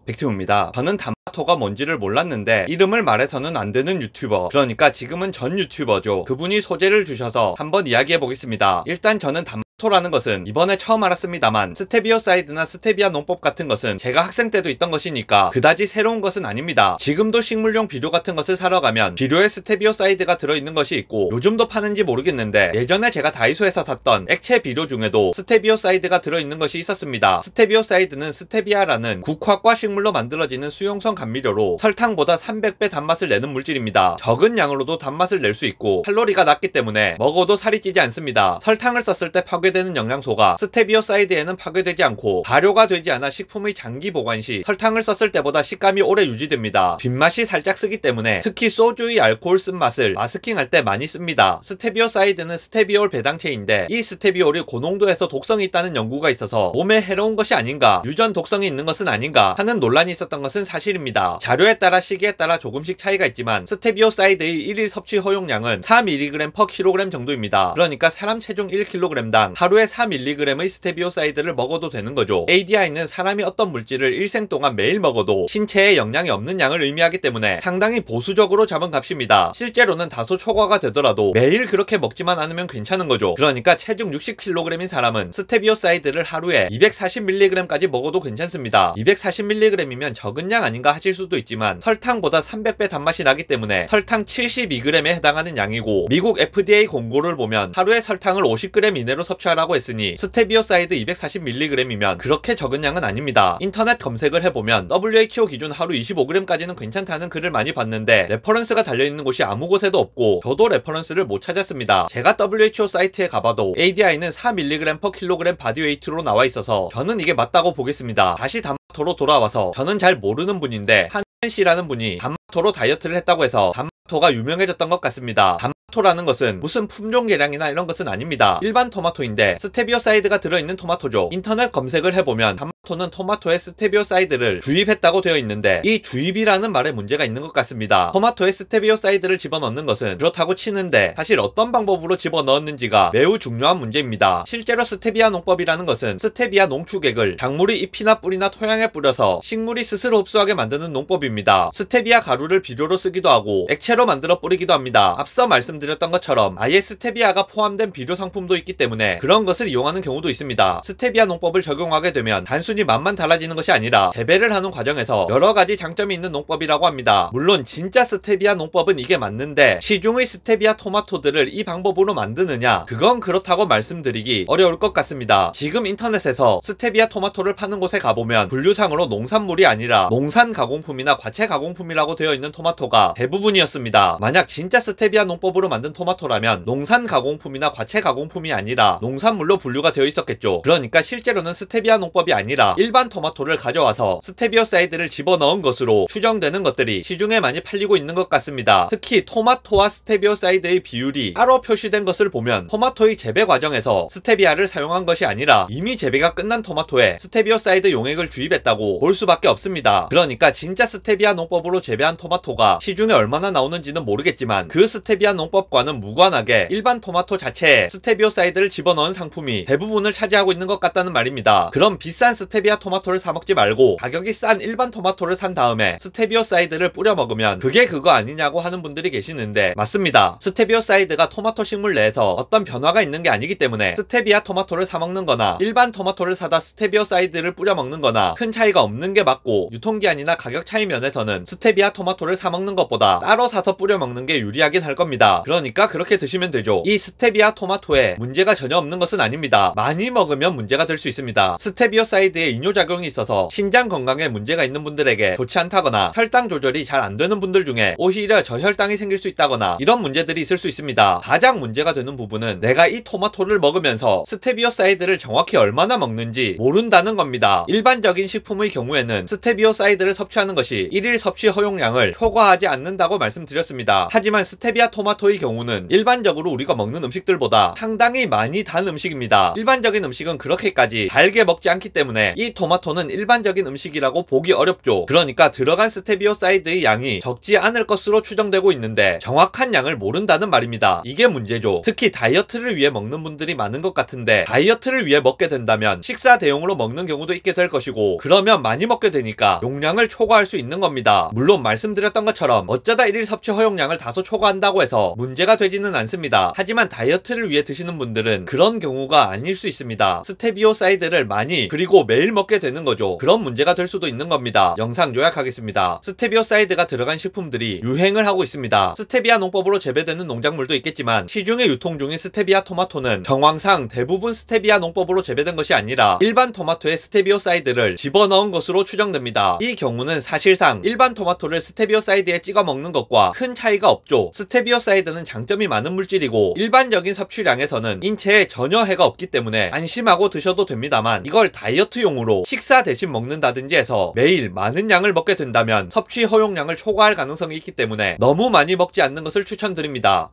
백티브입니다. 저는 단마토가 뭔지를 몰랐는데 이름을 말해서는 안 되는 유튜버, 그러니까 지금은 전 유튜버죠. 그분이 소재를 주셔서 한번 이야기해 보겠습니다. 일단 저는 단마토라는 것은 이번에 처음 알았습니다만 스테비오사이드나 스테비아 농법 같은 것은 제가 학생 때도 있던 것이니까 그다지 새로운 것은 아닙니다. 지금도 식물용 비료 같은 것을 사러 가면 비료에 스테비오사이드가 들어있는 것이 있고, 요즘도 파는지 모르겠는데 예전에 제가 다이소에서 샀던 액체 비료 중에도 스테비오사이드가 들어있는 것이 있었습니다. 스테비오사이드는 스테비아라는 국화과 식물로 만들어지는 수용성 감미료로 설탕보다 300배 단맛을 내는 물질입니다. 적은 양으로도 단맛을 낼 수 있고 칼로리가 낮기 때문에 먹어도 살이 찌지 않습니다. 설탕을 썼을 때 파괴되는 영양소가 스테비오사이드에는 파괴되지 않고 발효가 되지 않아 식품의 장기 보관 시 설탕을 썼을 때보다 식감이 오래 유지됩니다. 뒷맛이 살짝 쓰기 때문에 특히 소주의 알코올 쓴맛을 마스킹할 때 많이 씁니다. 스테비오사이드는 스테비올 배당체인데 이 스테비올이 고농도에서 독성이 있다는 연구가 있어서 몸에 해로운 것이 아닌가, 유전 독성이 있는 것은 아닌가 하는 논란이 있었던 것은 사실입니다. 자료에 따라 시기에 따라 조금씩 차이가 있지만 스테비오사이드의 1일 섭취 허용량은 4mg/kg 정도입니다. 그러니까 사람 체중 1kg당 하루에 4mg의 스테비오사이드를 먹어도 되는 거죠. ADI는 사람이 어떤 물질을 일생 동안 매일 먹어도 신체에 영향이 없는 양을 의미하기 때문에 상당히 보수적으로 잡은 값입니다. 실제로는 다소 초과가 되더라도 매일 그렇게 먹지만 않으면 괜찮은 거죠. 그러니까 체중 60kg인 사람은 스테비오사이드를 하루에 240mg까지 먹어도 괜찮습니다. 240mg이면 적은 양 아닌가 하실 수도 있지만 설탕보다 300배 단맛이 나기 때문에 설탕 72g에 해당하는 양이고, 미국 FDA 공고를 보면 하루에 설탕을 50g 이내로 섭취하라고 했으니 스테비오사이드 240mg이면 그렇게 적은 양은 아닙니다. 인터넷 검색을 해보면 WHO 기준 하루 25g까지는 괜찮다는 글을 많이 봤는데 레퍼런스가 달려있는 곳이 아무 곳에도 없고 저도 레퍼런스를 못 찾았습니다. 제가 WHO 사이트에 가봐도 ADI는 4mg/kg 바디웨이트로 나와 있어서 저는 이게 맞다고 보겠습니다. 다시 단마토로 돌아와서 저는 잘 모르는 분인데 한씨라는 분이 단마토로 다이어트를 했다고 해서 단마토가 유명해졌던 것 같습니다. 토마토라는 것은 무슨 품종 개량이나 이런 것은 아닙니다. 일반 토마토인데 스테비오사이드가 들어있는 토마토죠. 인터넷 검색을 해보면 단마토는 토마토에 스테비오사이드를 주입했다고 되어 있는데 이 주입이라는 말에 문제가 있는 것 같습니다. 토마토에 스테비오사이드를 집어넣는 것은 그렇다고 치는데 사실 어떤 방법으로 집어넣었는지가 매우 중요한 문제입니다. 실제로 스테비아 농법이라는 것은 스테비아 농축액을 작물의 잎이나 뿌리나 토양에 뿌려서 식물이 스스로 흡수하게 만드는 농법입니다. 스테비아 가루를 비료로 쓰기도 하고 액체로 만들어 뿌리기도 합니다. 앞서 말씀드렸던 것처럼 아예 스테비아가 포함된 비료 상품도 있기 때문에 그런 것을 이용하는 경우도 있습니다. 스테비아 농법을 적용하게 되면 단순히 맛만 달라지는 것이 아니라 재배를 하는 과정에서 여러가지 장점이 있는 농법이라고 합니다. 물론 진짜 스테비아 농법은 이게 맞는데 시중의 스테비아 토마토들을 이 방법으로 만드느냐, 그건 그렇다고 말씀드리기 어려울 것 같습니다. 지금 인터넷에서 스테비아 토마토를 파는 곳에 가보면 분류상으로 농산물이 아니라 농산 가공품이나 과체 가공품이라고 되어 있는 토마토가 대부분이었습니다. 만약 진짜 스테비아 농법으로 만든 토마토라면 농산 가공품이나 과체 가공품이 아니라 농산물로 분류가 되어 있었겠죠. 그러니까 실제로는 스테비아 농법이 아니라 일반 토마토를 가져와서 스테비오사이드를 집어넣은 것으로 추정되는 것들이 시중에 많이 팔리고 있는 것 같습니다. 특히 토마토와 스테비오사이드의 비율이 따로 표시된 것을 보면 토마토의 재배 과정에서 스테비아를 사용한 것이 아니라 이미 재배가 끝난 토마토에 스테비오사이드 용액을 주입했다고 볼 수밖에 없습니다. 그러니까 진짜 스테비아 농법으로 재배한 토마토가 시중에 얼마나 나오는지는 모르겠지만 그 스테비아 농법과는 무관하게 일반 토마토 자체에 스테비오사이드를 집어넣은 상품이 대부분을 차지하고 있는 것 같다는 말입니다. 그럼 비싼 스테비아 토마토를 사 먹지 말고 가격이 싼 일반 토마토를 산 다음에 스테비오사이드를 뿌려 먹으면 그게 그거 아니냐고 하는 분들이 계시는데 맞습니다. 스테비오사이드가 토마토 식물 내에서 어떤 변화가 있는 게 아니기 때문에 스테비아 토마토를 사 먹는 거나 일반 토마토를 사다 스테비오사이드를 뿌려 먹는 거나 큰 차이가 없는 게 맞고, 유통기한이나 가격 차이 면에서는 스테비아 토마토를 사 먹는 것보다 따로 사서 뿌려 먹는 게 유리하긴 할 겁니다. 그러니까 그렇게 드시면 되죠. 이 스테비아 토마토에 문제가 전혀 없는 것은 아닙니다. 많이 먹으면 문제가 될 수 있습니다. 스테비오사이드에 이뇨작용이 있어서 신장 건강에 문제가 있는 분들에게 좋지 않다거나 혈당 조절이 잘 안 되는 분들 중에 오히려 저혈당이 생길 수 있다거나 이런 문제들이 있을 수 있습니다. 가장 문제가 되는 부분은 내가 이 토마토를 먹으면서 스테비오사이드를 정확히 얼마나 먹는지 모른다는 겁니다. 일반적인 식품의 경우에는 스테비오사이드를 섭취하는 것이 1일 섭취 허용량을 초과하지 않는다고 말씀드렸습니다. 하지만 스테비아 토마토의 경우는 일반적으로 우리가 먹는 음식들보다 상당히 많이 단 음식입니다. 일반적인 음식은 그렇게까지 달게 먹지 않기 때문에 때문에 이 토마토는 일반적인 음식이라고 보기 어렵죠. 그러니까 들어간 스테비오사이드의 양이 적지 않을 것으로 추정되고 있는데 정확한 양을 모른다는 말입니다. 이게 문제죠. 특히 다이어트를 위해 먹는 분들이 많은 것 같은데 다이어트를 위해 먹게 된다면 식사 대용으로 먹는 경우도 있게 될 것이고 그러면 많이 먹게 되니까 용량을 초과할 수 있는 겁니다. 물론 말씀드렸던 것처럼 어쩌다 1일 섭취 허용량을 다소 초과한다고 해서 문제가 되지는 않습니다. 하지만 다이어트를 위해 드시는 분들은 그런 경우가 아닐 수 있습니다. 스테비오사이드를 많이 그리고 매일 먹게 되는 거죠. 그런 문제가 될 수도 있는 겁니다. 영상 요약하겠습니다. 스테비오사이드가 들어간 식품들이 유행을 하고 있습니다. 스테비아 농법으로 재배되는 농작물도 있겠지만 시중에 유통 중인 스테비아 토마토는 정황상 대부분 스테비아 농법으로 재배된 것이 아니라 일반 토마토에 스테비오사이드를 집어넣은 것으로 추정됩니다. 이 경우는 사실상 일반 토마토를 스테비오사이드에 찍어 먹는 것과 큰 차이가 없죠. 스테비오사이드는 장점이 많은 물질이고 일반적인 섭취량에서는 인체에 전혀 해가 없기 때문에 안심하고 드셔도 됩니다만 이걸 다이어트용으로 식사 대신 먹는다든지 해서 매일 많은 양을 먹게 된다면 섭취 허용량을 초과할 가능성이 있기 때문에 너무 많이 먹지 않는 것을 추천드립니다.